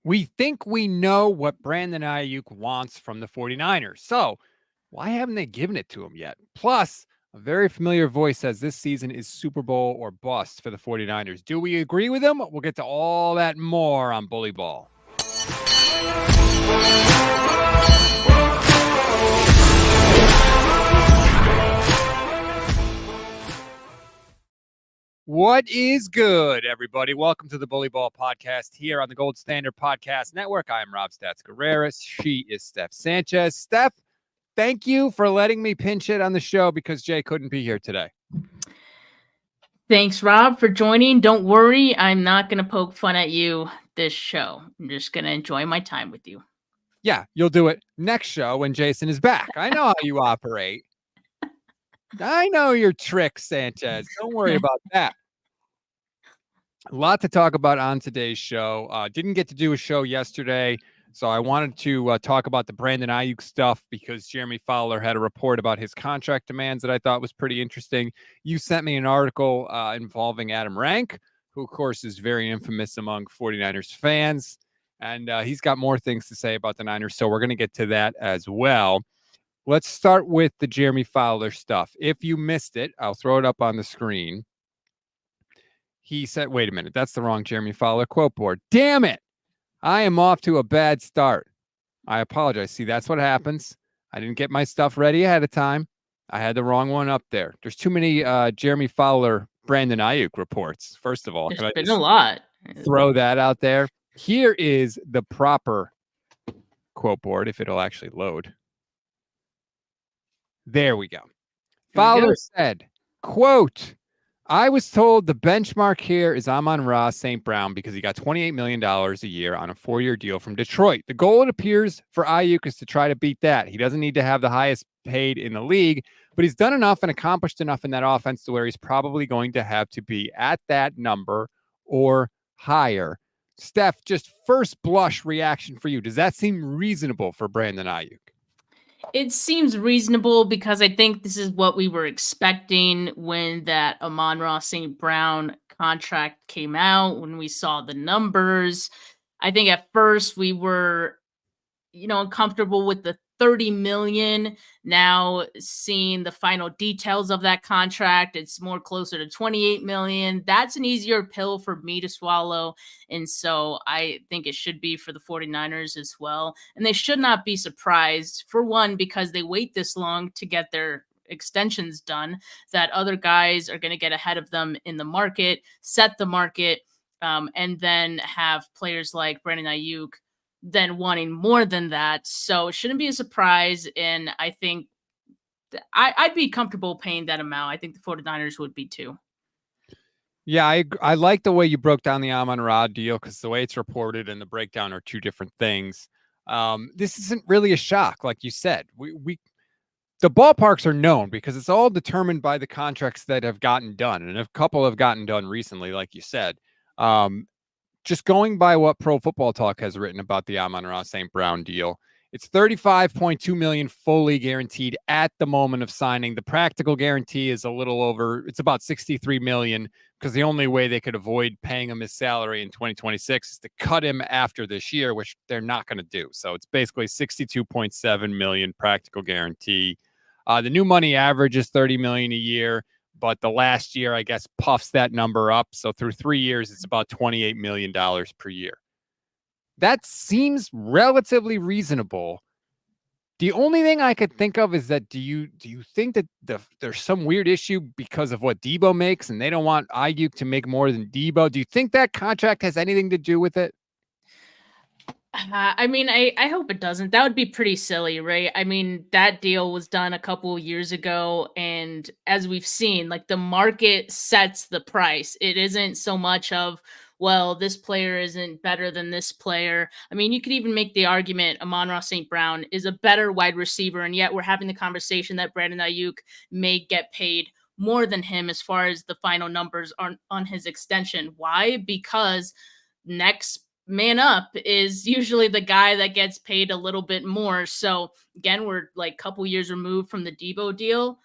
We think we know what Brandon Aiyuk wants from the 49ers. So why haven't they given it to him yet? Plus, a very familiar voice says this season is Super Bowl or bust for the 49ers. Do we agree with him? We'll get to all that and more on Bully Ball. What is good, everybody? Welcome to the Bully Ball podcast here on the Gold Standard Podcast Network. I am Rob Stats Guerrera. She is Steph Sanchez. Steph, thank you for letting me pinch it on the show because Jay couldn't be here today. Thanks, Rob, for joining. Don't worry, I'm not going to poke fun at you this show. I'm just going to enjoy my time with you. Yeah, you'll do it next show when Jason is back. I know how you operate. I know your tricks, Sanchez. Don't worry about that. A lot to talk about on today's show. Didn't get to do a show yesterday, so I wanted to talk about the Brandon Aiyuk stuff because Jeremy Fowler had a report about his contract demands that I thought was pretty interesting. You sent me an article involving Adam Rank, who, of course, is very infamous among 49ers fans, and he's got more things to say about the Niners, so we're going to get to that as well. Let's start with the Jeremy Fowler stuff. If you missed it, I'll throw it up on the screen. He said, wait a minute, that's the wrong Jeremy Fowler quote board. Damn it. I am off to a bad start. I apologize. See, that's what happens. I didn't get my stuff ready ahead of time. I had the wrong one up there. There's too many Jeremy Fowler, Brandon Aiyuk reports. First of all, there's been a lot. Throw that out there. Here is the proper quote board, if it'll actually load. There we go. Fowler said, quote, I was told the benchmark here is Amon-Ra St. Brown because he got $28 million a year on a 4-year deal from Detroit. The goal, it appears, for Aiyuk is to try to beat that. He doesn't need to have the highest paid in the league, but he's done enough and accomplished enough in that offense to where he's probably going to have to be at that number or higher. Steph, just first blush reaction for you. Does that seem reasonable for Brandon Aiyuk? It seems reasonable because I think this is what we were expecting when that Amon-Ra St. Brown contract came out, when we saw the numbers. I think at first we were, uncomfortable with the $30 million. Now seeing the final details of that contract, it's more closer to $28 million. That's an easier pill for me to swallow. And so I think it should be for the 49ers as well. And they should not be surprised, for one, because they wait this long to get their extensions done, that other guys are going to get ahead of them in the market, set the market, and then have players like Brandon Aiyuk then wanting more than that. So it shouldn't be a surprise. And I think I'd be comfortable paying that amount. I think the 49ers would be too. Yeah, I like the way you broke down the Amon-Ra deal because the way it's reported and the breakdown are two different things. This isn't really a shock, like you said. The ballparks are known because it's all determined by the contracts that have gotten done, and a couple have gotten done recently, like you said. Just going by what Pro Football Talk has written about the Amon-Ra St. Brown deal, it's $35.2 million fully guaranteed at the moment of signing. The practical guarantee is a little over, it's about $63 million because the only way they could avoid paying him his salary in 2026 is to cut him after this year, which they're not going to do. So it's basically $62.7 million practical guarantee. The new money average is $30 million a year. But the last year, I guess, puffs that number up. So through 3 years, it's about $28 million per year. That seems relatively reasonable. The only thing I could think of is that do you think that there's some weird issue because of what Debo makes and they don't want Aiyuk to make more than Debo? Do you think that contract has anything to do with it? I hope it doesn't. That would be pretty silly, right? I mean, that deal was done a couple of years ago. And as we've seen, like the market sets the price. It isn't so much of, well, this player isn't better than this player. I mean, you could even make the argument Amon-Ra St. Brown is a better wide receiver. And yet we're having the conversation that Brandon Aiyuk may get paid more than him as far as the final numbers on his extension. Why? Because next man up is usually the guy that gets paid a little bit more. So again, we're like a couple years removed from the Debo deal.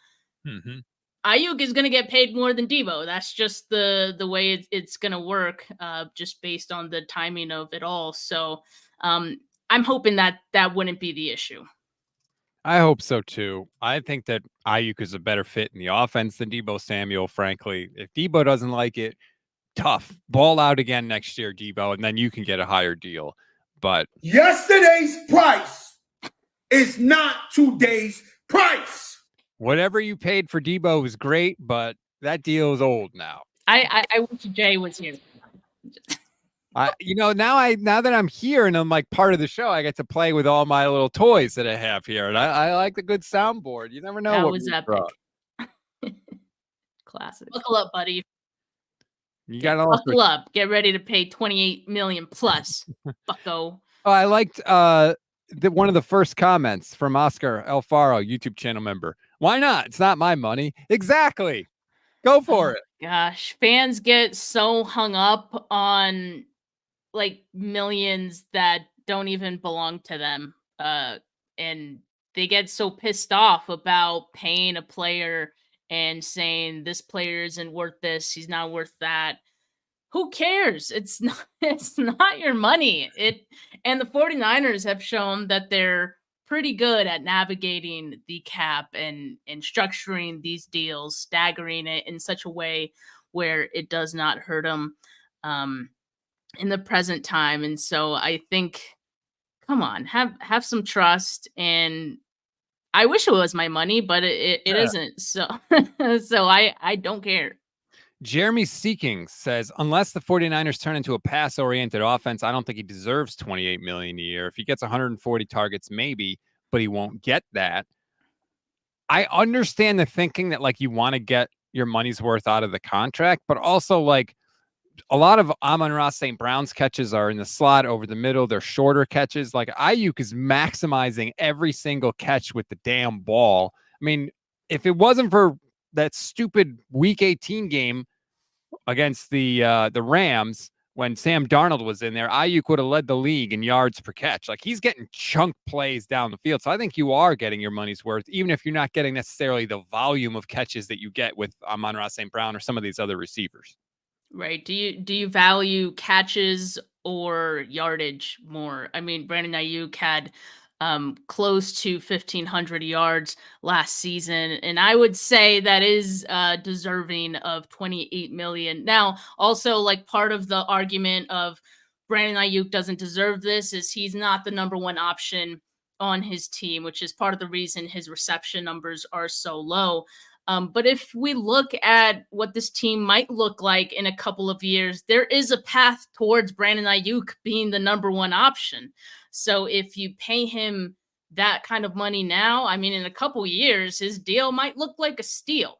Mm-hmm. Aiyuk is going to get paid more than Debo. That's just the way it's going to work, just based on the timing of it all. So I'm hoping that wouldn't be the issue. I hope so too. I think that Aiyuk is a better fit in the offense than Debo Samuel, frankly. If Debo doesn't like it, tough. Ball out again next year, Debo, and then you can get a higher deal. But yesterday's price is not today's price. Whatever you paid for Debo was great, but that deal is old now. I wish Jay was here. Now that I'm here and I'm like part of the show, I get to play with all my little toys that I have here, and I like the good soundboard. You never know That what was epic. Classic. Buckle up, buddy. You got buckle up. Get ready to pay $28 million plus, bucko. Oh, I liked one of the first comments from Oscar Alfaro, YouTube channel member. Why not? It's not my money. Exactly. Go for it. Gosh, fans get so hung up on like millions that don't even belong to them. And they get so pissed off about paying a player and saying this player isn't worth this, he's not worth that. Who cares? It's not your money. And the 49ers have shown that they're pretty good at navigating the cap and structuring these deals, staggering it in such a way where it does not hurt them in the present time. And so I think, come on, have some trust. And I wish it was my money, but it isn't. So I don't care. Jeremy Seeking says, unless the 49ers turn into a pass-oriented offense, I don't think he deserves $28 million a year. If he gets 140 targets, maybe, but he won't get that. I understand the thinking that like you want to get your money's worth out of the contract, but also like a lot of Amon-Ra St. Brown's catches are in the slot over the middle. They're shorter catches. Like Aiyuk is maximizing every single catch with the damn ball. I mean, if it wasn't for that stupid Week 18 game against the Rams when Sam Darnold was in there, Aiyuk would have led the league in yards per catch. Like he's getting chunk plays down the field. So I think you are getting your money's worth, even if you're not getting necessarily the volume of catches that you get with Amon-Ra St. Brown or some of these other receivers. Right. Do you value catches or yardage more? I mean, Brandon Aiyuk had close to 1,500 yards last season, and I would say that is deserving of 28 million. Now, also like part of the argument of Brandon Aiyuk doesn't deserve this is he's not the number one option on his team, which is part of the reason his reception numbers are so low. But if we look at what this team might look like in a couple of years, there is a path towards Brandon Aiyuk being the number one option. So if you pay him that kind of money now, I mean, in a couple of years, his deal might look like a steal.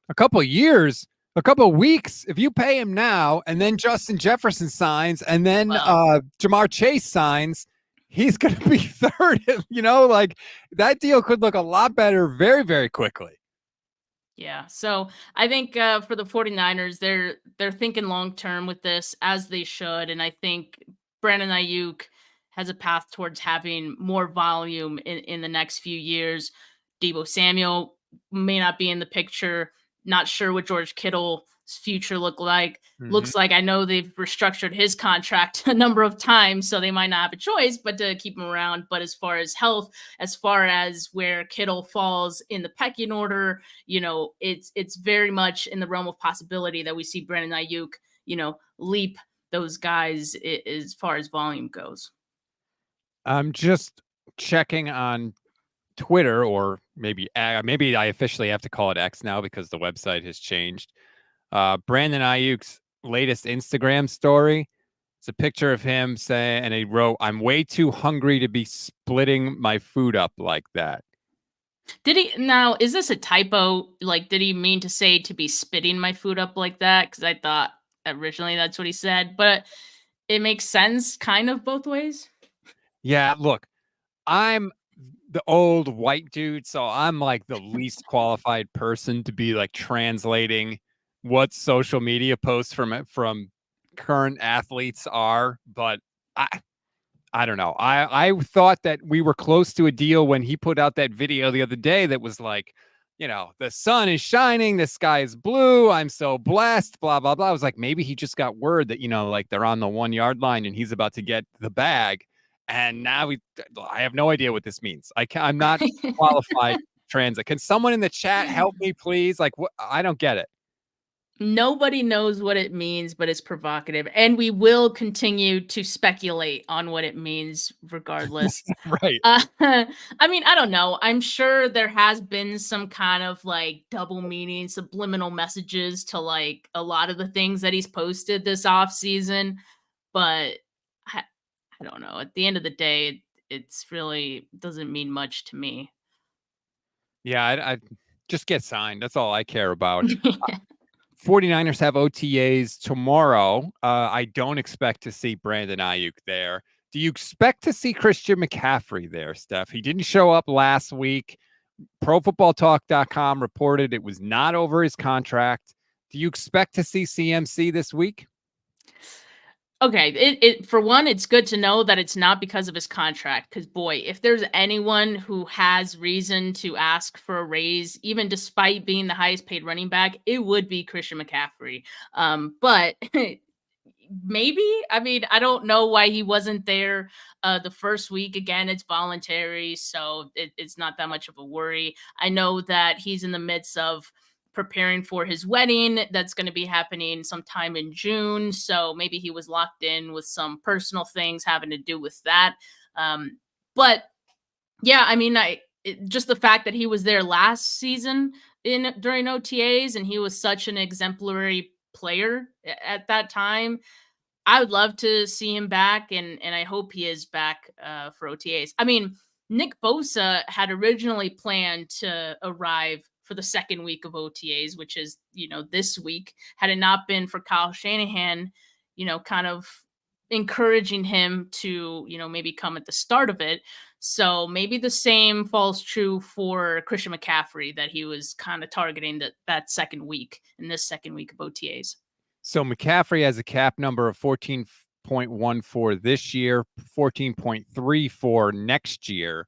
A couple of years, a couple of weeks, if you pay him now and then Justin Jefferson signs and then Jamar Chase signs, he's going to be third. Like that deal could look a lot better very, very quickly. Yeah. So I think for the 49ers, they're thinking long term with this, as they should. And I think Brandon Aiyuk has a path towards having more volume in the next few years. Debo Samuel may not be in the picture. Not sure what George Kittle's future looks like. I know they've restructured his contract a number of times, so they might not have a choice but to keep him around. But as far as health, as far as where Kittle falls in the pecking order, it's very much in the realm of possibility that we see Brandon Aiyuk, leap those guys as far as volume goes. I'm just checking on Twitter, or maybe I officially have to call it X now because the website has changed. Brandon Aiyuk's latest Instagram story. It's a picture of him saying, and he wrote, "I'm way too hungry to be splitting my food up like that." Now, is this a typo? Like, did he mean to say to be spitting my food up like that? Because I thought originally that's what he said, but it makes sense kind of both ways. Yeah, look, I'm the old white dude, so I'm like the least qualified person to be like translating what social media posts from current athletes are. But I don't know. I thought that we were close to a deal when he put out that video the other day that was like, the sun is shining, the sky is blue, I'm so blessed, blah, blah, blah. I was like, maybe he just got word that, like they're on the 1 yard line and he's about to get the bag. And now I have no idea what this means. I'm not qualified transit. Can someone in the chat help me, please? Like, what? I don't get it. Nobody knows what it means, but it's provocative. And we will continue to speculate on what it means regardless. Right. I mean, I don't know. I'm sure there has been some kind of like double meaning, subliminal messages to like a lot of the things that he's posted this off season. But I don't know. At the end of the day, it's really doesn't mean much to me. Yeah, I just get signed. That's all I care about. 49ers have OTAs tomorrow. I don't expect to see Brandon Aiyuk there. Do you expect to see Christian McCaffrey there, Steph? He didn't show up last week. ProFootballTalk.com reported it was not over his contract. Do you expect to see CMC this week? Okay, it for one, it's good to know that it's not because of his contract. Because boy, if there's anyone who has reason to ask for a raise, even despite being the highest paid running back, it would be Christian McCaffrey. But maybe, I mean, I don't know why he wasn't there the first week. Again, it's voluntary, so it's not that much of a worry. I know that he's in the midst of preparing for his wedding that's going to be happening sometime in June. So maybe he was locked in with some personal things having to do with that. But yeah, I mean, just the fact that he was there last season during OTAs and he was such an exemplary player at that time, I would love to see him back, and I hope he is back for OTAs. I mean, Nick Bosa had originally planned to arrive for the second week of OTAs, which is, this week, had it not been for Kyle Shanahan, kind of encouraging him to, maybe come at the start of it. So maybe the same falls true for Christian McCaffrey, that he was kind of targeting that second week in this second week of OTAs. So McCaffrey has a cap number of 14.14 this year, 14.34 next year.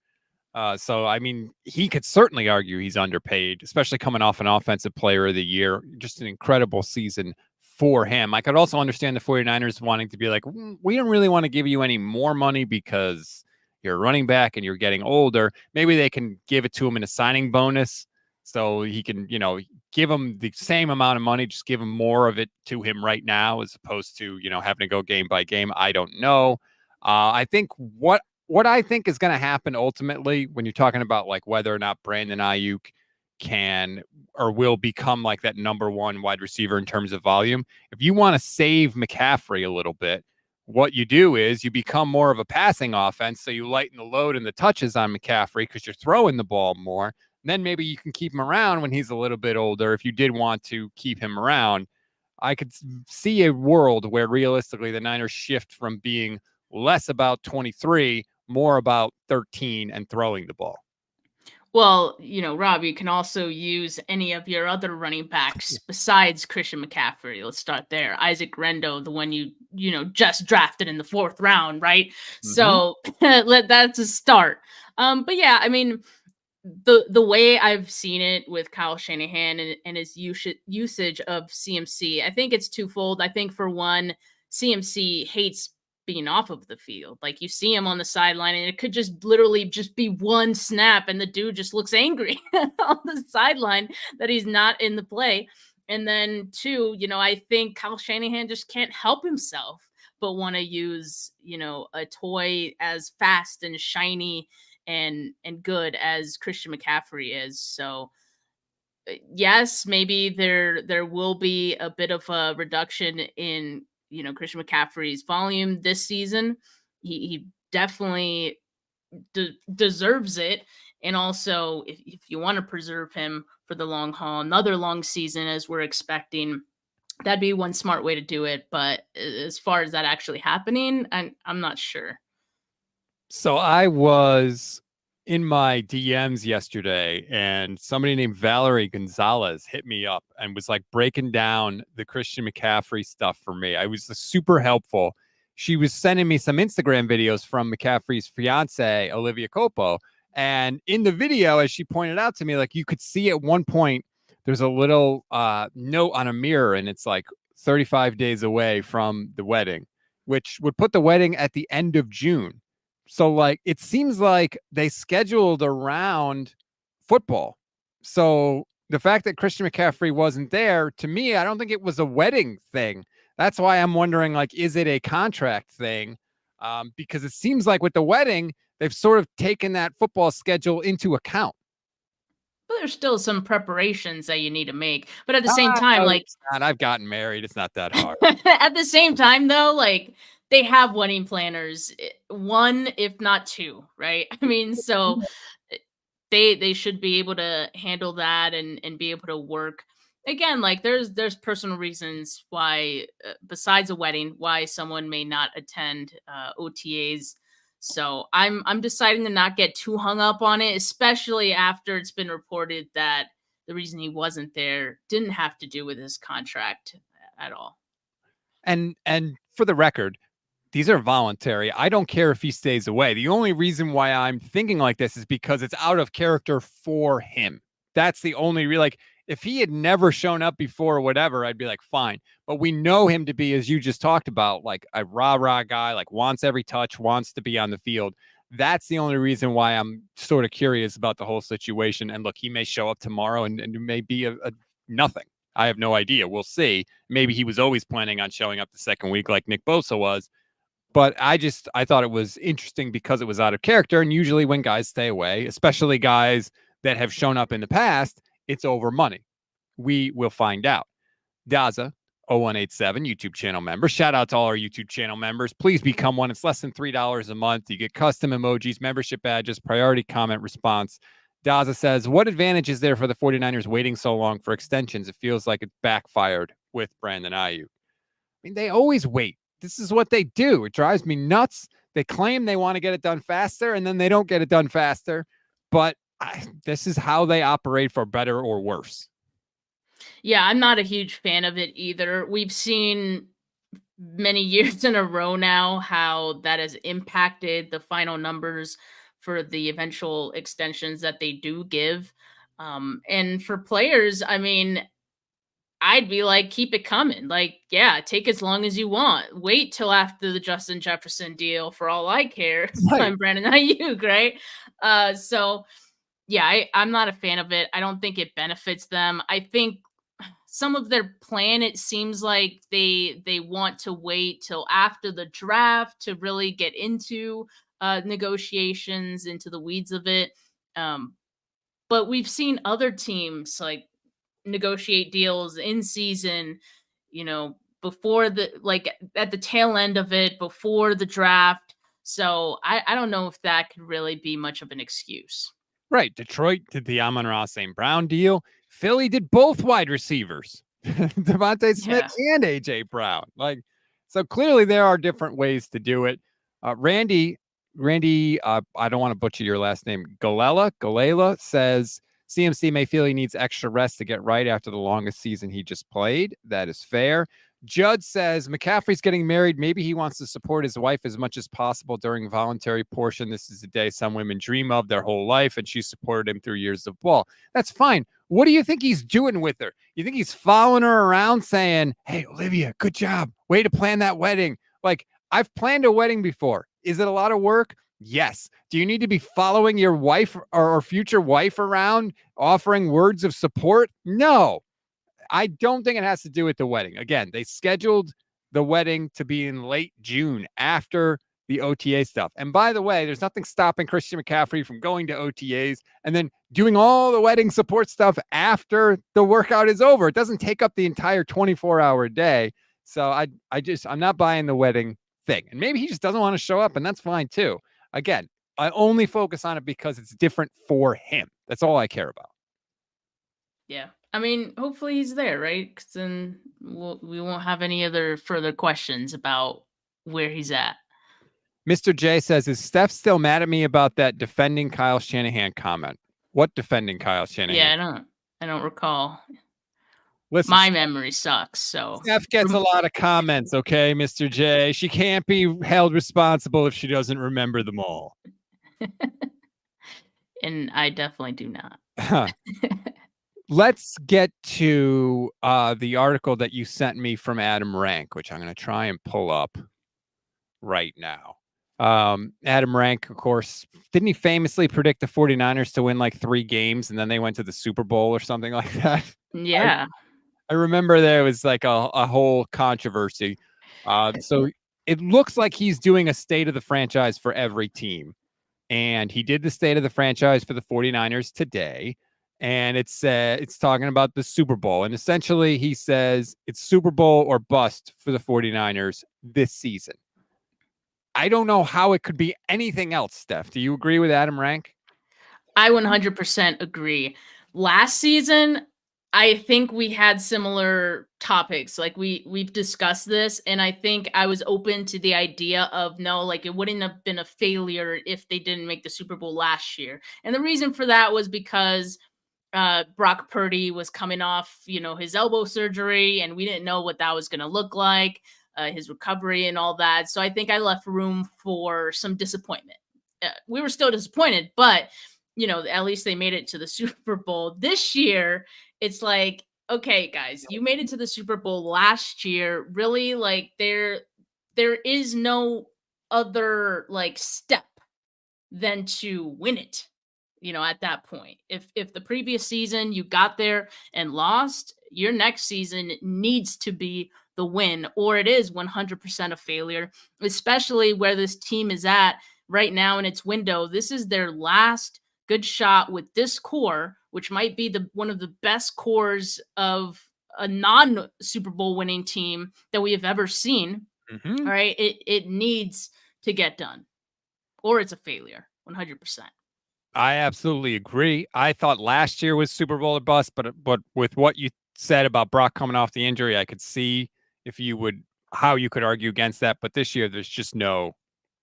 So, I mean, he could certainly argue he's underpaid, especially coming off an offensive player of the year. Just an incredible season for him. I could also understand the 49ers wanting to be like, we don't really want to give you any more money because you're a running back and you're getting older. Maybe they can give it to him in a signing bonus so he can, give him the same amount of money, just give him more of it to him right now, as opposed to, having to go game by game. I don't know. I think what I think is going to happen ultimately when you're talking about like whether or not Brandon Aiyuk can or will become like that number one wide receiver in terms of volume. If you want to save McCaffrey a little bit, what you do is you become more of a passing offense. So you lighten the load and the touches on McCaffrey because you're throwing the ball more. And then maybe you can keep him around when he's a little bit older. If you did want to keep him around, I could see a world where realistically the Niners shift from being less about 23, more about 13 and throwing the ball. Well, Rob, you can also use any of your other running backs besides Christian McCaffrey. Let's start there. Isaac Rendo, the one you just drafted in the 4th round, right? Mm-hmm. So that's a start. But yeah, I mean, the way I've seen it with Kyle Shanahan and his usage of CMC, I think it's twofold. I think for one, CMC hates being off of the field. Like you see him on the sideline and it could just literally just be one snap and the dude just looks angry on the sideline that he's not in the play. And then two, I think Kyle Shanahan just can't help himself but want to use, a toy as fast and shiny and good as Christian McCaffrey is. So yes, maybe there will be a bit of a reduction in Christian McCaffrey's volume this season. He definitely deserves it. And also, if you want to preserve him for the long haul, another long season as we're expecting, that'd be one smart way to do it. But as far as that actually happening, I'm not sure. So I was in my DMs yesterday and somebody named Valerie Gonzalez hit me up and was like breaking down the Christian McCaffrey stuff for me. I was super helpful. She was sending me some Instagram videos from McCaffrey's fiance, Olivia Copo. And in the video, as she pointed out to me, like you could see at one point, there's a little note on a mirror, and it's like 35 days away from the wedding, which would put the wedding at the end of June. So like it seems like they scheduled around football. So the fact that Christian McCaffrey wasn't there, to me, I don't think it was a wedding thing. That's why I'm wondering, like, is it a contract thing? Because it seems like with the wedding, they've sort of taken that football schedule into account. But there's still some preparations that you need to make. But at the same time, No, like it's not. I've gotten married. It's not that hard. at the same time, though, like they have wedding planners, one if not two, right? I mean, so they should be able to handle that and be able to work. Again, like there's personal reasons why, besides a wedding, why someone may not attend OTAs. So I'm deciding to not get too hung up on it, especially after it's been reported that the reason he wasn't there didn't have to do with his contract at all. And for the record, these are voluntary. I don't care if he stays away. The only reason why I'm thinking like this is because it's out of character for him. That's the only like if he had never shown up before or whatever, I'd be like, fine. But we know him to be, as you just talked about, like a rah-rah guy, like wants every touch, wants to be on the field. That's the only reason why I'm sort of curious about the whole situation. And look, he may show up tomorrow and it may be a nothing. I have no idea. We'll see. Maybe he was always planning on showing up the second week like Nick Bosa was. But I thought it was interesting because it was out of character. And usually when guys stay away, especially guys that have shown up in the past, it's over money. We will find out. Daza, 0187, YouTube channel member. Shout out to all our YouTube channel members. Please become one. It's less than $3 a month. You get custom emojis, membership badges, priority comment response. Daza says, what advantage is there for the 49ers waiting so long for extensions? It feels like it backfired with Brandon Aiyuk. I mean, they always wait. This is what they do. It drives me nuts. They claim they want to get it done faster, and then they don't get it done faster. But this is how they operate, for better or worse. Yeah, I'm not a huge fan of it either. We've seen many years in a row now how that has impacted the final numbers for the eventual extensions that they do give. And for players, I mean, I'd be like, keep it coming. Like, yeah, take as long as you want. Wait till after the Justin Jefferson deal for all I care. Right. I'm Brandon Aiyuk, right? So yeah, I'm not a fan of it. I don't think it benefits them. I think some of their plan, it seems like they want to wait till after the draft to really get into negotiations, into the weeds of it. But we've seen other teams like negotiate deals in season, before at the tail end of it, before the draft. So I don't know if that could really be much of an excuse. Right. Detroit did the Amon-Ra St. Brown deal. Philly did both wide receivers, Devontae Smith and AJ Brown. So clearly there are different ways to do it. Randy, I don't want to butcher your last name. Galela says CMC may feel he needs extra rest to get right after the longest season he just played. That is fair. Judd says McCaffrey's getting married. Maybe he wants to support his wife as much as possible during voluntary portion. This is a day some women dream of their whole life, and she supported him through years of ball. That's fine. What do you think he's doing with her? You think he's following her around saying, hey, Olivia, good job. Way to plan that wedding. Like, I've planned a wedding before. Is it a lot of work? Yes. Do you need to be following your wife or future wife around, offering words of support? No. I don't think it has to do with the wedding. Again, they scheduled the wedding to be in late June after the OTA stuff. And by the way, there's nothing stopping Christian McCaffrey from going to OTAs and then doing all the wedding support stuff after the workout is over. It doesn't take up the entire 24-hour day. So I'm not buying the wedding thing. And maybe he just doesn't want to show up, and that's fine too. Again, I only focus on it because it's different for him. That's all I care about. Yeah. I mean, hopefully he's there, right? Because then we won't have any other further questions about where he's at. Mr. J says, is Steph still mad at me about that defending Kyle Shanahan comment? What defending Kyle Shanahan? Yeah, I don't recall. Listen, my memory sucks. So Steph gets a lot of comments, okay, Mr. J. She can't be held responsible if she doesn't remember them all. And I definitely do not. Let's get to the article that you sent me from Adam Rank, which I'm going to try and pull up right now. Adam Rank, of course, didn't he famously predict the 49ers to win like 3 games and then they went to the Super Bowl or something like that? Yeah. I remember there was like a whole controversy. So it looks like he's doing a state of the franchise for every team. And he did the state of the franchise for the 49ers today. And it's talking about the Super Bowl. And essentially he says it's Super Bowl or bust for the 49ers this season. I don't know how it could be anything else, Steph. Do you agree with Adam Rank? I 100% agree. Last season, I think we had similar topics. Like we've discussed this, and I think I was open to the idea of no, like it wouldn't have been a failure if they didn't make the Super Bowl last year. And the reason for that was because Brock Purdy was coming off, his elbow surgery, and we didn't know what that was going to look like, his recovery and all that. So I think I left room for some disappointment. We were still disappointed, but at least they made it to the Super Bowl. This year, it's like, okay, guys, you made it to the Super Bowl last year. Really, like there is no other like step than to win it. At that point, if the previous season you got there and lost, your next season needs to be the win, or it is 100% a failure, especially where this team is at right now in its window. This is their last good shot with this core, which might be one of the best cores of a non Super Bowl winning team that we have ever seen. Mm-hmm. All right. It needs to get done, or it's a failure 100%. I absolutely agree. I thought last year was Super Bowl or bust, but with what you said about Brock coming off the injury, I could see how you could argue against that. But this year, there's just no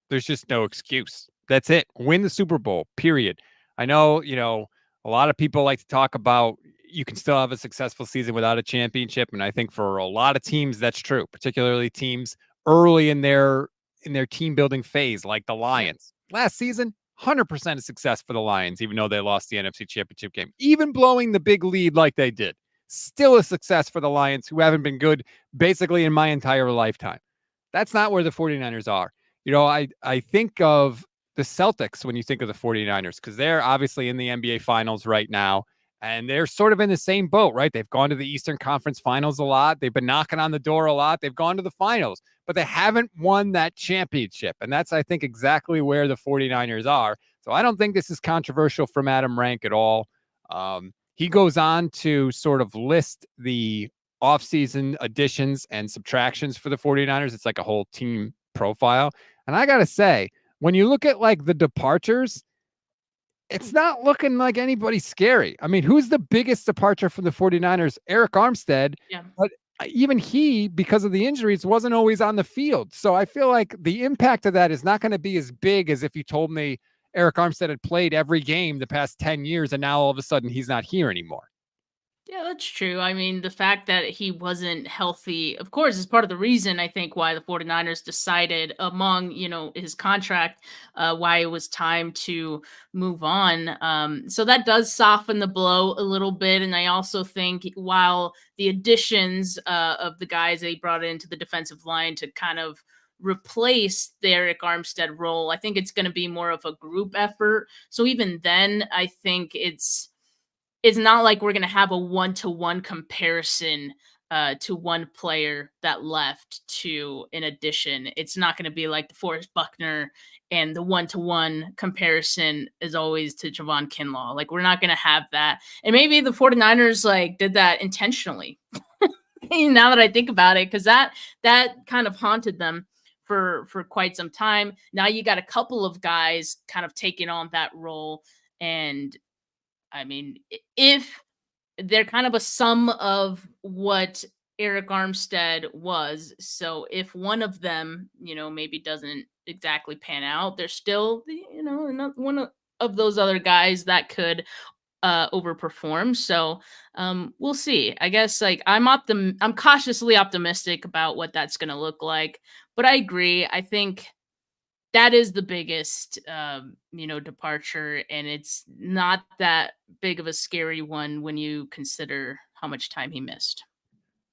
excuse. That's it. Win the Super Bowl, period. I know, a lot of people like to talk about you can still have a successful season without a championship. And I think for a lot of teams, that's true, particularly teams early in their team building phase, like the Lions. Last season, 100% of success for the Lions, even though they lost the NFC Championship game, even blowing the big lead like they did. Still a success for the Lions, who haven't been good basically in my entire lifetime. That's not where the 49ers are. I think of the Celtics when you think of the 49ers, because they're obviously in the NBA Finals right now, and they're sort of in the same boat, right? They've gone to the Eastern Conference Finals a lot. They've been knocking on the door a lot. They've gone to the finals, but they haven't won that championship. And that's, I think, exactly where the 49ers are. So I don't think this is controversial from Adam Rank at all. He goes on to sort of list the offseason additions and subtractions for the 49ers. It's like a whole team profile. And I got to say, when you look at like the departures, it's not looking like anybody scary. I mean, who's the biggest departure from the 49ers? Aiyuk Armstead. Yeah. But even he, because of the injuries, wasn't always on the field. So I feel like the impact of that is not going to be as big as if you told me Aiyuk Armstead had played every game the past 10 years and now all of a sudden he's not here anymore. Yeah, that's true. I mean, the fact that he wasn't healthy, of course, is part of the reason I think why the 49ers decided among, his contract, why it was time to move on. So that does soften the blow a little bit. And I also think while the additions of the guys they brought into the defensive line to kind of replace the Aiyuk Armstead role, I think it's going to be more of a group effort. So even then, I think it's not like we're going to have a one-to-one comparison to one player that left to an addition. It's not going to be like the Forrest Buckner, and the one-to-one comparison is always to Javon Kinlaw. Like, we're not going to have that. And maybe the 49ers did that intentionally. Now that I think about it, because that kind of haunted them for quite some time. Now you got a couple of guys kind of taking on that role, and I mean, if they're kind of a sum of what Aiyuk Armstead was, so if one of them, maybe doesn't exactly pan out, there's still, one of those other guys that could overperform. So we'll see. I guess I'm cautiously optimistic about what that's going to look like, but I agree. I think that is the biggest, departure, and it's not that big of a scary one when you consider how much time he missed.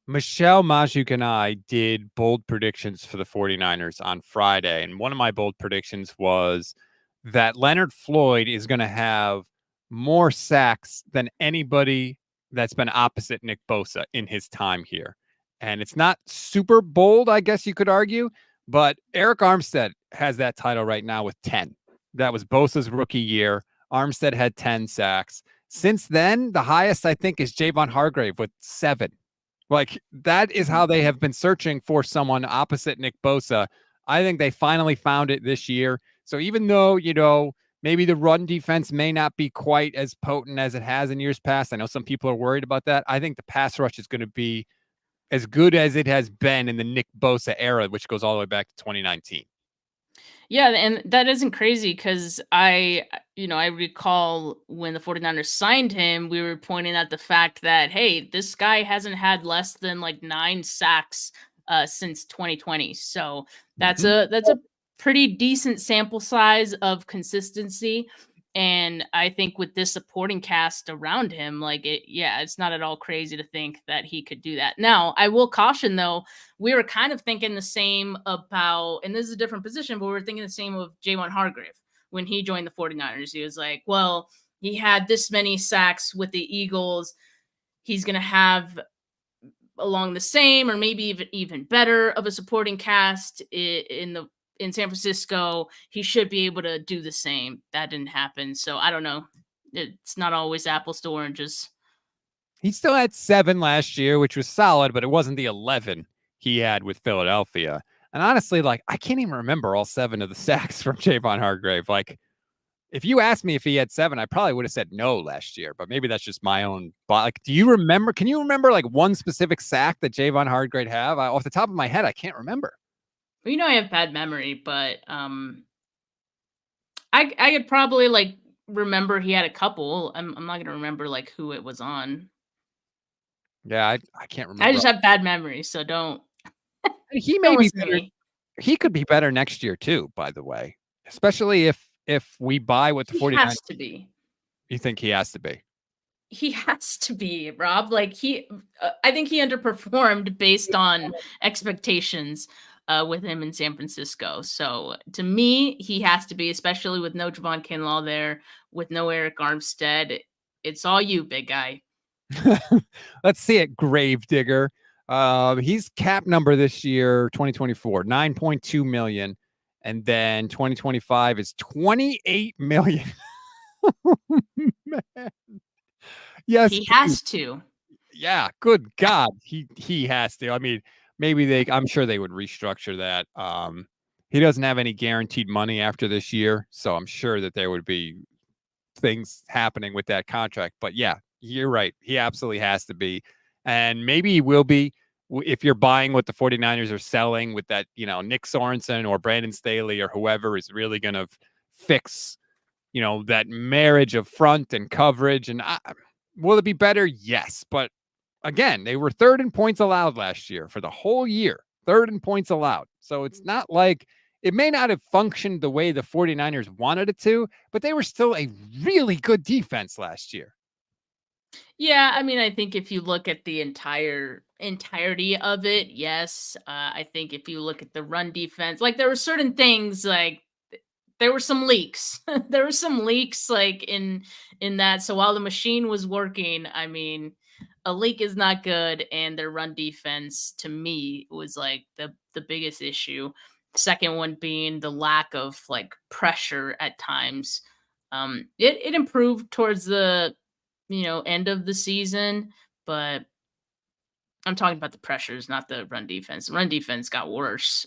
Michelle Majuk and I did bold predictions for the 49ers on Friday, and one of my bold predictions was that Leonard Floyd is going to have more sacks than anybody that's been opposite Nick Bosa in his time here. And it's not super bold, I guess you could argue, but Eric Armstead has that title right now with 10. That was Bosa's rookie year. Armstead had 10 sacks. Since then, the highest, I think, is Javon Hargrave with 7. Like, that is how they have been searching for someone opposite Nick Bosa. I think they finally found it this year. So even though, maybe the run defense may not be quite as potent as it has in years past, I know some people are worried about that. I think the pass rush is going to be as good as it has been in the Nick Bosa era, which goes all the way back to 2019. Yeah, and that isn't crazy because I recall when the 49ers signed him, we were pointing out the fact that, hey, this guy hasn't had less than like 9 sacks since 2020. So that's a pretty decent sample size of consistency. And I think with this supporting cast around him, it's not at all crazy to think that he could do that. Now, I will caution though, we were kind of thinking the same about, and this is a different position, but we were thinking the same of Javon Hargrave when he joined the 49ers. He was like, well, he had this many sacks with the Eagles. He's going to have along the same or maybe even better of a supporting cast in San Francisco. He should be able to do the same. That didn't happen. So I don't know. It's not always apples to oranges. He still had 7 last year, which was solid, but it wasn't the 11 he had with Philadelphia. And honestly, I can't even remember all 7 of the sacks from Javon Hargrave. If you asked me if he had 7, I probably would have said no last year, but maybe that's just my own. Do you remember? Can you remember one specific sack that Javon Hargrave have? Off the top of my head, I can't remember. Well, I have bad memory, but I could probably remember he had a couple. I'm not gonna remember who it was on. Yeah, I can't remember. I just have bad memory, so don't. He may be better. He could be better next year too, by the way. Especially if we buy what the 49ers. He has to be. You think he has to be? He has to be, Rob. I think he underperformed based on expectations with him in San Francisco. So to me, he has to be, especially with no Javon Kinlaw there, with no Eric Armstead. It's all you, big guy. Let's see it, Gravedigger. He's cap number this year, 2024, $9.2 million. And then 2025 is $28 million. Man. Yes. He has to. Yeah, good God. He has to. I mean, I'm sure they would restructure that. He doesn't have any guaranteed money after this year, so I'm sure that there would be things happening with that contract. But yeah, you're right. He absolutely has to be. And maybe he will be if you're buying what the 49ers are selling with that, Nick Sorensen or Brandon Staley or whoever is really going to fix, that marriage of front and coverage. And will it be better? Yes. But again, they were 3rd in points allowed last year for the whole year, 3rd in points allowed. So it's not like it may not have functioned the way the 49ers wanted it to, but they were still a really good defense last year. Yeah, I mean, I think if you look at the entirety of it, yes. I think if you look at the run defense, there were certain things there were some leaks. There were some leaks in that. So while the machine was working, I mean, a leak is not good, and their run defense to me was the biggest issue. Second one being the lack of pressure at times. It improved towards the end of the season, but I'm talking about the pressures, not the run defense. The run defense got worse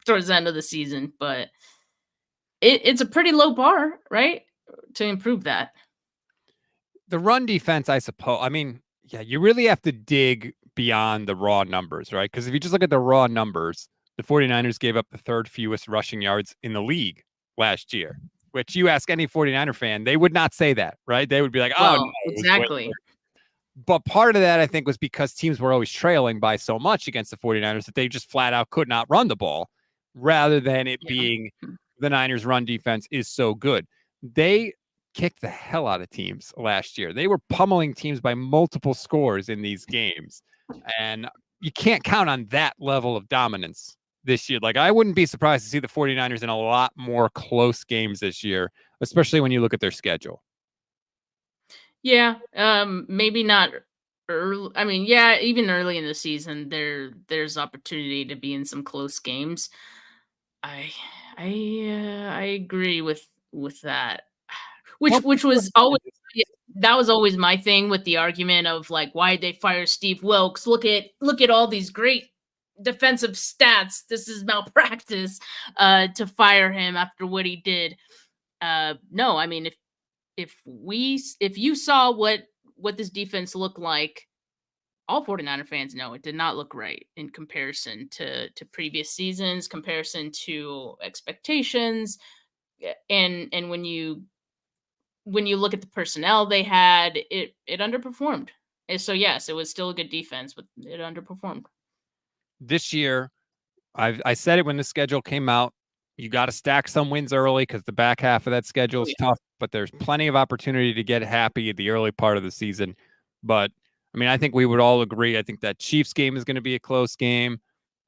towards the end of the season, but it's a pretty low bar, right, to improve that. The run defense, I suppose. I mean, yeah, you really have to dig beyond the raw numbers, right? Because if you just look at the raw numbers, the 49ers gave up the 3rd fewest rushing yards in the league last year, which you ask any 49er fan, they would not say that, right? They would be like, oh, no, exactly. But part of that, I think, was because teams were always trailing by so much against the 49ers that they just flat out could not run the ball. rather than it Yeah. being the Niners' run defense is so good. They kicked the hell out of teams last year. They were pummeling teams by multiple scores in these games. And you can't count on that level of dominance this year. Like, I wouldn't be surprised to see the 49ers in a lot more close games this year, especially when you look at their schedule. Yeah, maybe not early. I mean, yeah, even early in the season, there's opportunity to be in some close games. I I agree with that. Which Well, which was always yeah, that was always my thing with the argument of like why did they fire Steve Wilkes? Look at all these great defensive stats. This is malpractice to fire him after what he did. No, I mean if you saw what this defense looked like, all 49er fans know it did not look right in comparison to previous seasons, comparison to expectations. And when you look at the personnel they had, it underperformed. And so yes, it was still a good defense, but it underperformed. this year, I said it when the schedule came out. You got to stack some wins early because the back half of that schedule Oh, is yeah. tough, but there's plenty of opportunity to get happy at the early part of the season. But I mean, I think we would all agree. I think that Chiefs game is going to be a close game.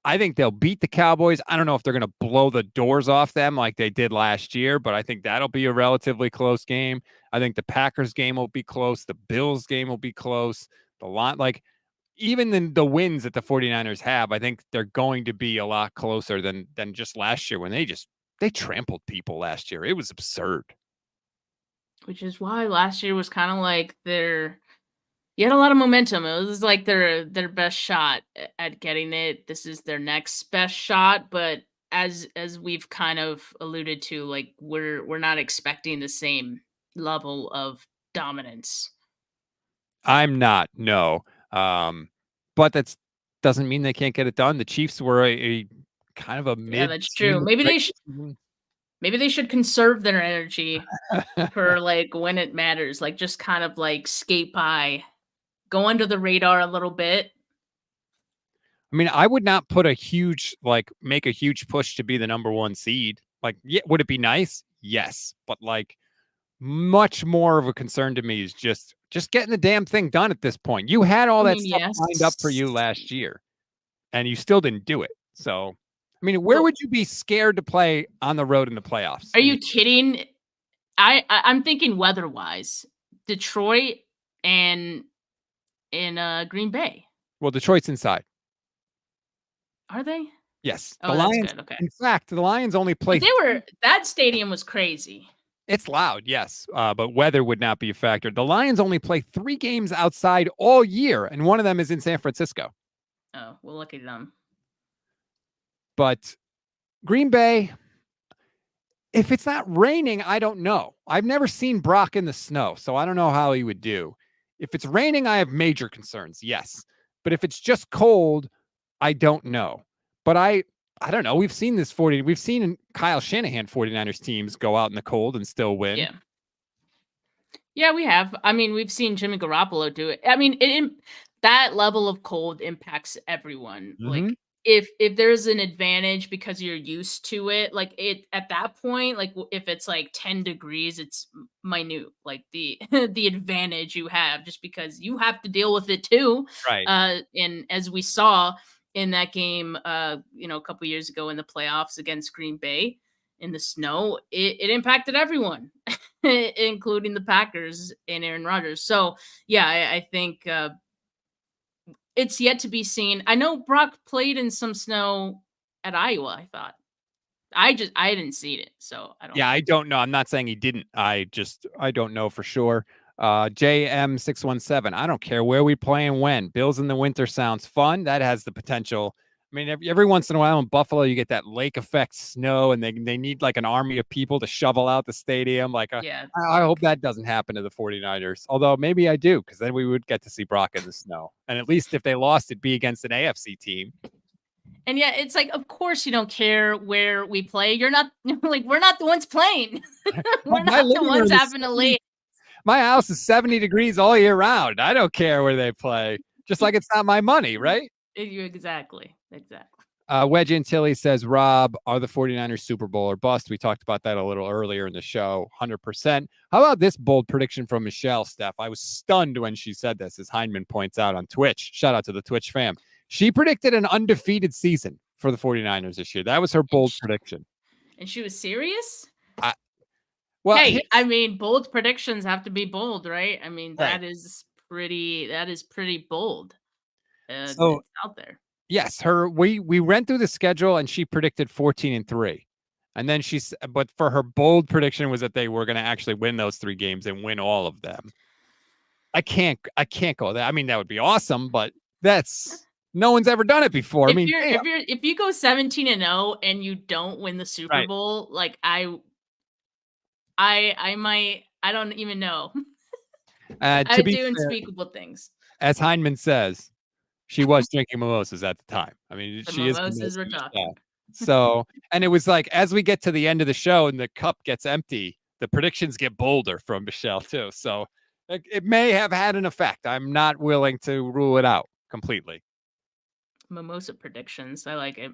I think they'll beat the Cowboys. I don't know if they're going to blow the doors off them like they did last year, but I think that'll be a relatively close game. I think the Packers game will be close. The Bills game will be close. The line, like, even the wins that the 49ers have, I think they're going to be a lot closer than just last year when they trampled people last year. It was absurd. Which is why last year was kind of like you had a lot of momentum. It was like their best shot at getting it. This is their next best shot, but as we've kind of alluded to, like we're not expecting the same level of dominance. I'm not, no. But that's doesn't mean they can't get it done. The Chiefs were a kind of a Yeah, mid that's true. team. Maybe they should conserve their energy for like when it matters. Like just kind of like skate by, go under the radar a little bit. I mean, I would not put make a huge push to be the number 1 seed. Like, yeah, would it be nice? Yes. But like much more of a concern to me is just getting the damn thing done at this point. You had all I that mean, stuff yes. lined up for you last year and you still didn't do it. So, I mean, where Well, would you be scared to play on the road in the playoffs? are you kidding? I'm thinking weather-wise, Detroit and Green Bay. Well, Detroit's inside. Are they? Yes. Oh, The that's Lions, good, okay. in fact, the Lions only play. But that stadium was crazy. It's loud, yes, but weather would not be a factor. The Lions only play 3 games outside all year, and one of them is in San Francisco. Oh, well, look at them. But Green Bay, if it's not raining, I don't know. I've never seen Brock in the snow, so I don't know how he would do. If it's raining, I have major concerns, yes. But if it's just cold, I don't know. But I don't know. We've seen Kyle Shanahan 49ers teams go out in the cold and still win. Yeah. Yeah, we have. I mean, we've seen Jimmy Garoppolo do it. I mean, that level of cold impacts everyone. Mhm. Like if there's an advantage because you're used to it, like it at that point, like if it's like 10 degrees, it's minute. Like the the advantage you have just because you have to deal with it too. Right. And as we saw in that game, a couple years ago in the playoffs against Green Bay in the snow, it impacted everyone, including the Packers and Aaron Rodgers. So yeah, I think it's yet to be seen. I know Brock played in some snow at Iowa. I thought I didn't see it, so I don't. Yeah, I don't know. I'm not saying he didn't. I don't know for sure. JM617. I don't care where we play and when. Bills in the winter sounds fun. That has the potential. I mean, every once in a while in Buffalo, you get that lake effect snow, and they need like an army of people to shovel out the stadium. Like, Yeah, I hope that doesn't happen to the 49ers. Although maybe I do, because then we would get to see Brock in the snow. And at least if they lost, it'd be against an AFC team. and yeah, it's like, of course you don't care where we play. You're not like we're not the ones playing. We're My not the living ones room is having to lay. My house is 70 degrees all year round. I don't care where they play. Just like it's not my money, right? Exactly. Wedge Antilli says, Rob, are the 49ers Super Bowl or bust? We talked about that a little earlier in the show, 100%. How about this bold prediction from Michelle, Steph? I was stunned when she said this, as Heineman points out on Twitch. Shout out to the Twitch fam. She predicted an undefeated season for the 49ers this year. That was her bold prediction. And she was serious? Well, hey, I mean, bold predictions have to be bold, right? I mean, Right. that is pretty bold. So It's out there. yes, we went through the schedule and she predicted 14-3. And then but for her bold prediction was that they were going to actually win those 3 games and win all of them. I can't go there. I mean, that would be awesome, but no one's ever done it before. If you go 17-0 and you don't win the Super Bowl, like I don't even know. I do unspeakable things. As Heineman says, she was drinking mimosas at the time. I mean, the she mimosas is. We're talking. So, and it was like, as we get to the end of the show and the cup gets empty, the predictions get bolder from Michelle too. So it may have had an effect. I'm not willing to rule it out completely. Mimosa predictions. I like it.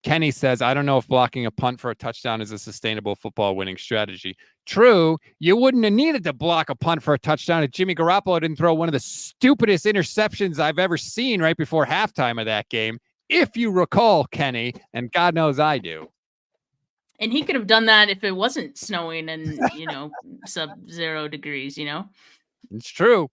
Kenny says, I don't know if blocking a punt for a touchdown is a sustainable football winning strategy. True, you wouldn't have needed to block a punt for a touchdown if Jimmy Garoppolo didn't throw one of the stupidest interceptions I've ever seen right before halftime of that game, if you recall, Kenny, and God knows I do. And he could have done that if it wasn't snowing and, sub-0 degrees, It's true.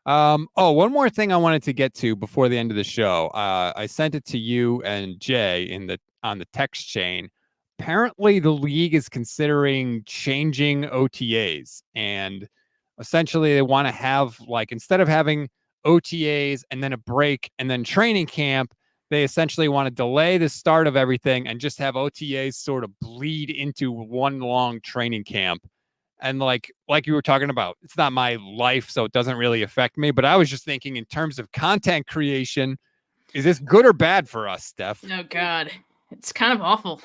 One more thing I wanted to get to before the end of the show. I sent it to you and Jay on the text chain. Apparently, the league is considering changing OTAs, and essentially they want to have, like, instead of having OTAs and then a break and then training camp, they essentially want to delay the start of everything and just have OTAs sort of bleed into one long training camp. And like you were talking about, it's not my life, so it doesn't really affect me. But I was just thinking, in terms of content creation, is this good or bad for us, Steph? Oh, God. It's kind of awful.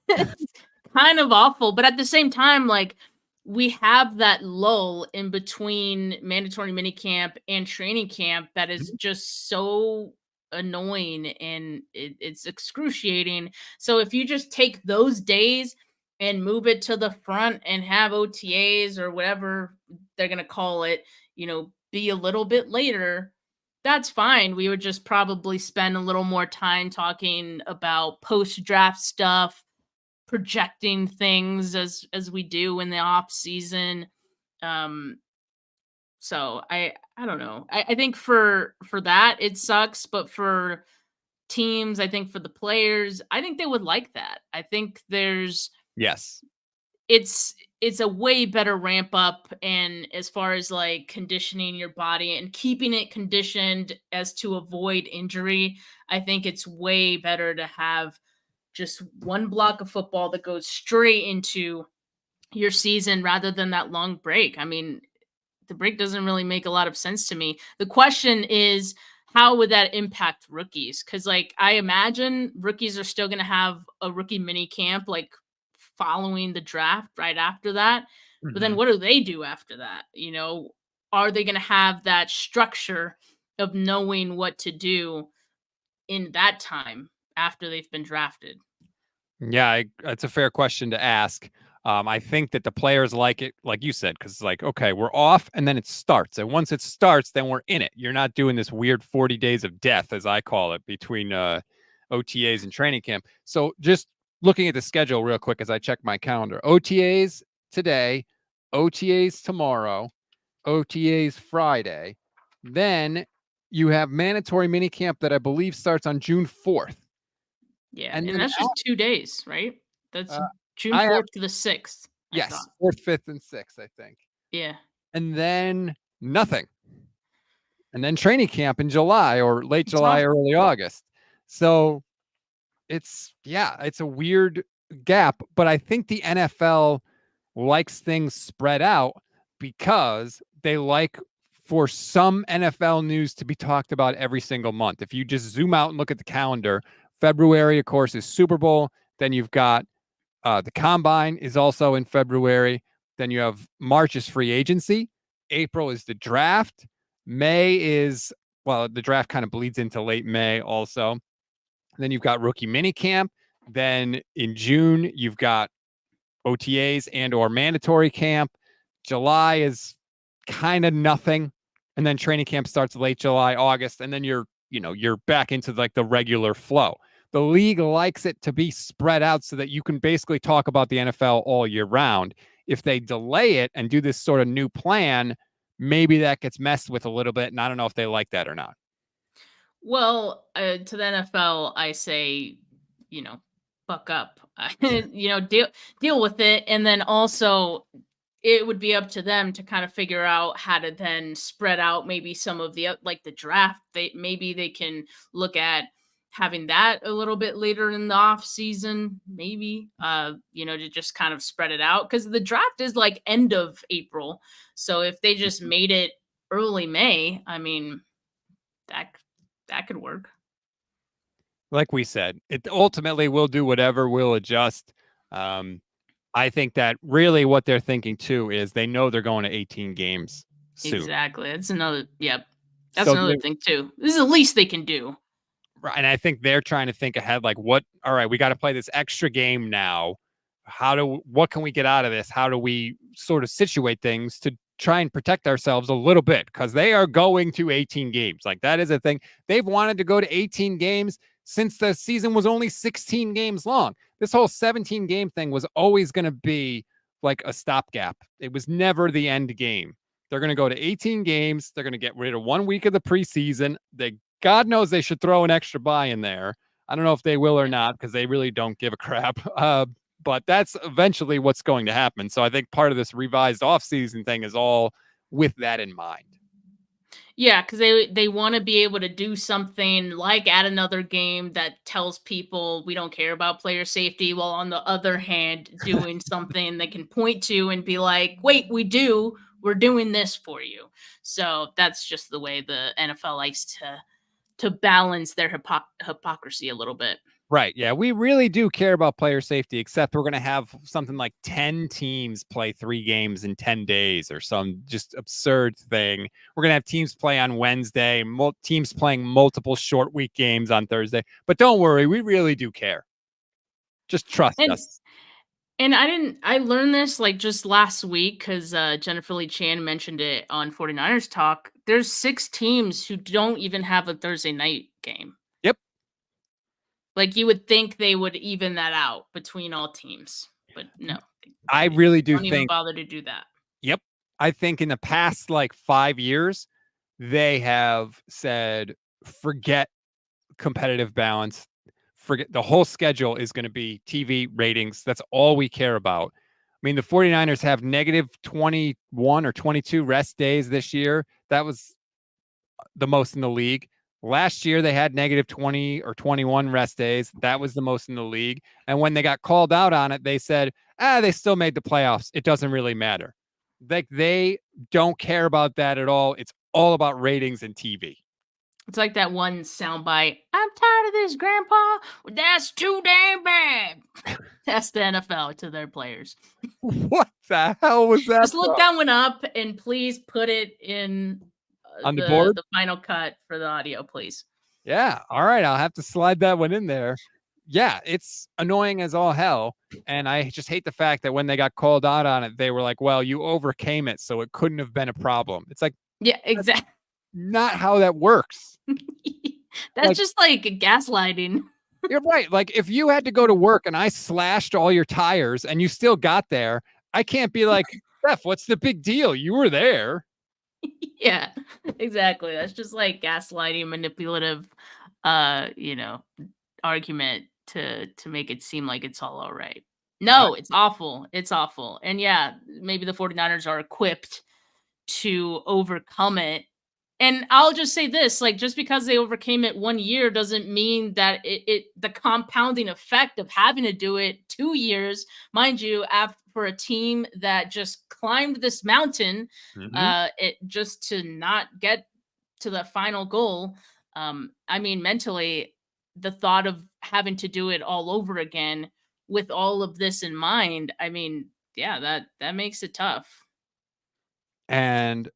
It's kind of awful. But at the same time, like, we have that lull in between mandatory minicamp and training camp that is just so annoying, and it's excruciating. So if you just take those days and move it to the front and have OTAs or whatever they're going to call it, be a little bit later, that's fine. We would just probably spend a little more time talking about post-draft stuff, projecting things as we do in the off season. So I don't know. I think for that it sucks, but for teams, I think for the players, I think they would like that. I think Yes. It's a way better ramp up, and as far as like conditioning your body and keeping it conditioned as to avoid injury, I think it's way better to have just one block of football that goes straight into your season rather than that long break. I mean, the break doesn't really make a lot of sense to me. The question is, how would that impact rookies? Because, like, I imagine rookies are still going to have a rookie mini camp, like, following the draft right after that. Mm-hmm. But then what do they do after that? Are they going to have that structure of knowing what to do in that time after they've been drafted? Yeah, that's a fair question to ask. I think that the players like it, like you said, because it's like, okay, we're off and then it starts. And once it starts, then we're in it. You're not doing this weird 40 days of death, as I call it, between OTAs and training camp. So just looking at the schedule real quick as I check my calendar. OTAs today, OTAs tomorrow, OTAs Friday. Then you have mandatory minicamp that I believe starts on June 4th. Yeah, and that's just 2 days, right? That's June 4th to the 6th. Yes, 4th, 5th, and 6th, I think. Yeah. And then nothing. And then training camp in July or late July, early August. So it's a weird gap, but I think the NFL likes things spread out because they like for some NFL news to be talked about every single month. If you just zoom out and look at the calendar, February, of course, is Super Bowl. Then you've got the Combine is also in February. Then you have March is free agency. April is the draft. May is, well, the draft kind of bleeds into late May also. Then you've got rookie mini camp. Then in June, you've got OTAs and or mandatory camp. July is kind of nothing. And then training camp starts late July, August. And then you're back into like the regular flow. The league likes it to be spread out so that you can basically talk about the NFL all year round. If they delay it and do this sort of new plan, maybe that gets messed with a little bit. And I don't know if they like that or not. Well, to the NFL, I say, buck up, deal with it. And then also it would be up to them to kind of figure out how to then spread out maybe some of the, like the draft. Maybe they can look at having that a little bit later in the off season, maybe, to just kind of spread it out. Cause the draft is like end of April. So if they just made it early May, I mean, that could work. Like we said, it ultimately will do whatever, will adjust. I think that really what they're thinking too is they know they're going to 18 games soon. Exactly. That's another, That's another thing too. This is the least they can do. Right. And I think they're trying to think ahead, like all right, we got to play this extra game now. What can we get out of this? How do we sort of situate things to try and protect ourselves a little bit? Because they are going to 18 games. Like that is a thing. They've wanted to go to 18 games since the season was only 16 games long. This whole 17 game thing was always going to be like a stopgap. It was never the end game. They're going to go to 18 games. They're going to get rid of 1 week of the preseason. God knows they should throw an extra bye in there. I don't know if they will or not because they really don't give a crap. But that's eventually what's going to happen. So I think part of this revised offseason thing is all with that in mind. Yeah, because they want to be able to do something like add another game that tells people we don't care about player safety, while on the other hand, doing something they can point to and be like, wait, we do. We're doing this for you. So that's just the way the NFL likes to balance their hypocrisy a little bit. Right. Yeah, we really do care about player safety, except we're going to have something like 10 teams play 3 games in 10 days or some just absurd thing. We're going to have teams play on Wednesday, teams playing multiple short week games on Thursday. But don't worry, we really do care. Just trust us. And I learned this like just last week because Jennifer Lee Chan mentioned it on 49ers Talk. There's 6 teams who don't even have a Thursday night game. Yep. Like you would think they would even that out between all teams, but no. I really do don't think even bother to do that. Yep. I think in the past like 5 years, they have said, forget competitive balance. Forget the whole schedule is going to be TV ratings. That's all we care about. I mean, the 49ers have negative 21 or 22 rest days this year. That was the most in the league. Last year, they had negative 20 or 21 rest days. That was the most in the league. And when they got called out on it, they said, they still made the playoffs. It doesn't really matter. Like they don't care about that at all. It's all about ratings and TV. It's like that one soundbite. I'm tired of this, Grandpa. That's too damn bad. That's the NFL to their players. What the hell was that? Just look that one up and please put it in on the board, the final cut for the audio, please. Yeah. All right. I'll have to slide that one in there. Yeah. It's annoying as all hell. And I just hate the fact that when they got called out on it, they were like, well, you overcame it, so it couldn't have been a problem. It's like, yeah, exactly. Not how that works. That's like, just like gaslighting. You're right. Like if you had to go to work and I slashed all your tires and you still got there, I can't be like, Steph, what's the big deal? You were there. Yeah, exactly. That's just like gaslighting, manipulative, argument to make it seem like it's all right. No, it's awful. It's awful. And yeah, maybe the 49ers are equipped to overcome it. And I'll just say this, like, just because they overcame it 1 year doesn't mean that the compounding effect of having to do it 2 years, mind you, for a team that just climbed this mountain, just to not get to the final goal. I mean, mentally, the thought of having to do it all over again with all of this in mind, I mean, yeah, that makes it tough. And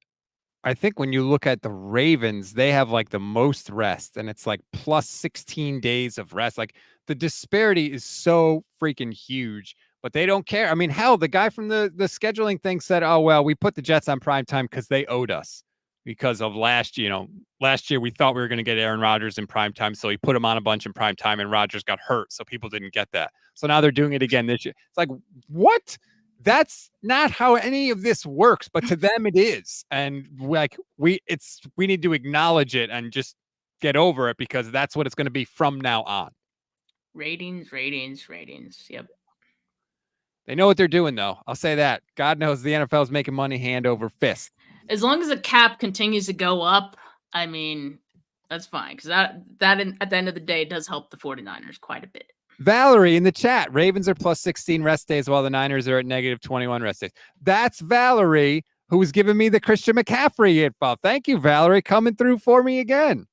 I think when you look at the Ravens, they have like the most rest, and it's like plus 16 days of rest. Like the disparity is so freaking huge, but they don't care. I mean, hell, the guy from the scheduling thing said, "Oh well, we put the Jets on prime time because they owed us because of last year. Last year we thought we were going to get Aaron Rodgers in prime time, so he put him on a bunch in prime time, and Rodgers got hurt, so people didn't get that. So now they're doing it again this year. It's like what?" That's not how any of this works, but to them it is. And like we need to acknowledge it and just get over it because that's what it's going to be from now on. Ratings. Yep. They know what they're doing, though. I'll say that. God knows the NFL is making money hand over fist. As long as the cap continues to go up, I mean, that's fine because that at the end of the day does help the 49ers quite a bit. Valerie in the chat. Ravens are plus 16 rest days while the Niners are at negative 21 rest days. That's Valerie who was giving me the Christian McCaffrey info. Thank you, Valerie, coming through for me again.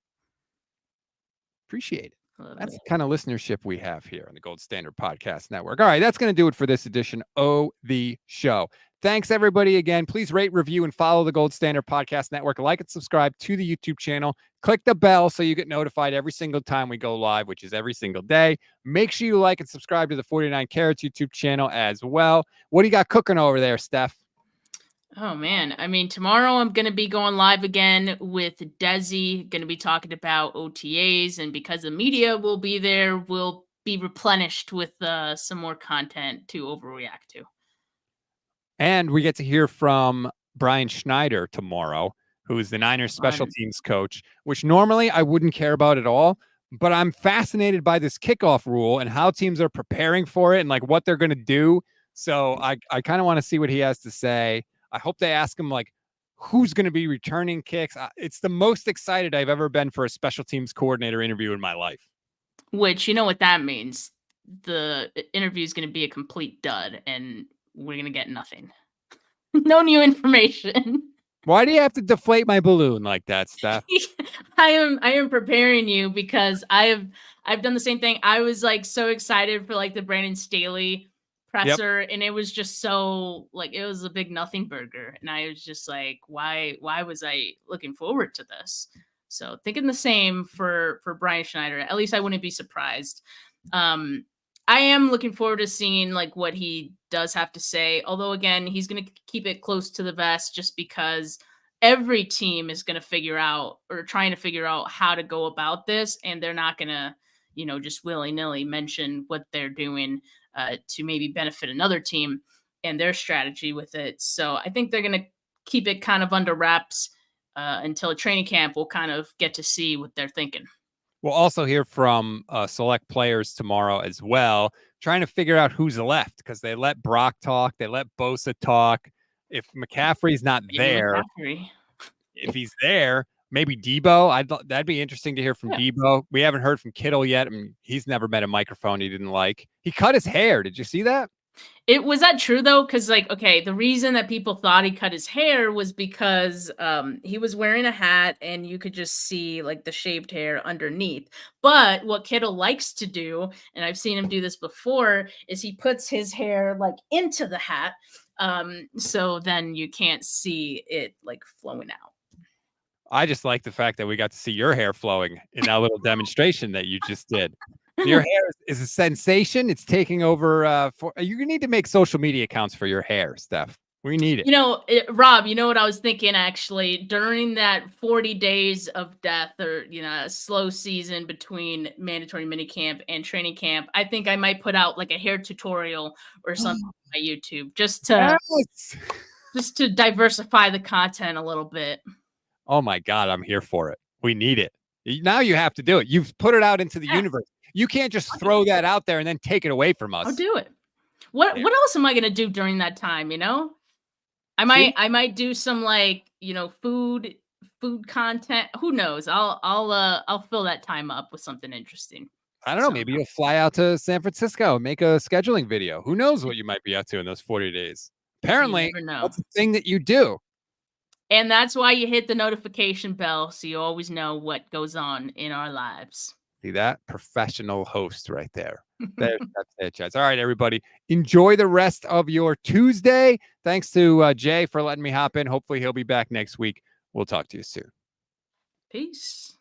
Appreciate it. That's the kind of listenership we have here on the Gold Standard Podcast Network. All right, that's going to do it for this edition of the show. Thanks, everybody, again. Please rate, review, and follow the Gold Standard Podcast Network. Like and subscribe to the YouTube channel. Click the bell so you get notified every single time we go live, which is every single day. Make sure you like and subscribe to the 49 Carats YouTube channel as well. What do you got cooking over there, Steph? Oh, man. I mean, tomorrow I'm going to be going live again with Desi, going to be talking about OTAs. And because the media will be there, we'll be replenished with some more content to overreact to. And we get to hear from Brian Schneider tomorrow, who is the Niners special teams coach, which normally I wouldn't care about at all. But I'm fascinated by this kickoff rule and how teams are preparing for it and like what they're going to do. So I kind of want to see what he has to say. I hope they ask him like who's going to be returning kicks. It's the most excited I've ever been for a special teams coordinator interview in my life. Which, you know what that means? The interview is going to be a complete dud and we're going to get nothing. No new information. Why do you have to deflate my balloon like that, Steph? I am preparing you because I've done the same thing. I was like so excited for like the Brandon Staley presser, and it was just so like it was a big nothing burger, and I was just like, why was I looking forward to this? So thinking the same for Brian Schneider. At least I wouldn't be surprised. I am looking forward to seeing like what he does have to say. Although again, he's going to keep it close to the vest just because every team is going to figure out or trying to figure out how to go about this. And they're not going to, just willy-nilly mention what they're doing to maybe benefit another team and their strategy with it. So I think they're going to keep it kind of under wraps until training camp. We'll kind of get to see what they're thinking. We'll also hear from select players tomorrow as well, trying to figure out who's left because they let Brock talk. They let Bosa talk. If McCaffrey's not there, if he's there, maybe Debo. That'd be interesting to hear from Debo. We haven't heard from Kittle yet. I mean, he's never met a microphone he didn't like. He cut his hair. Did you see that? Was that true though? Because the reason that people thought he cut his hair was because he was wearing a hat and you could just see like the shaved hair underneath. But what Kittle likes to do, and I've seen him do this before, is he puts his hair like into the hat, so then you can't see it like flowing out. I just like the fact that we got to see your hair flowing in that little demonstration that you just did. Your hair is a sensation. It's taking over. You need to make social media accounts for your hair, Steph. We need it. Rob, you know what I was thinking actually during that 40 days of death or, a slow season between mandatory minicamp and training camp. I think I might put out like a hair tutorial or something on my YouTube just to diversify the content a little bit. Oh my God, I'm here for it. We need it. Now you have to do it. You've put it out into the universe. You can't just throw that out there and then take it away from us. I'll do it. What else am I gonna do during that time? I might do some food content. Who knows? I'll fill that time up with something interesting. I don't know. Maybe you'll fly out to San Francisco and make a scheduling video. Who knows what you might be up to in those 40 days? Apparently, that's the thing that you do. And that's why you hit the notification bell so you always know what goes on in our lives. See that? Professional host right there. That's it, Chaz. All right, everybody. Enjoy the rest of your Tuesday. Thanks to Jay for letting me hop in. Hopefully he'll be back next week. We'll talk to you soon. Peace.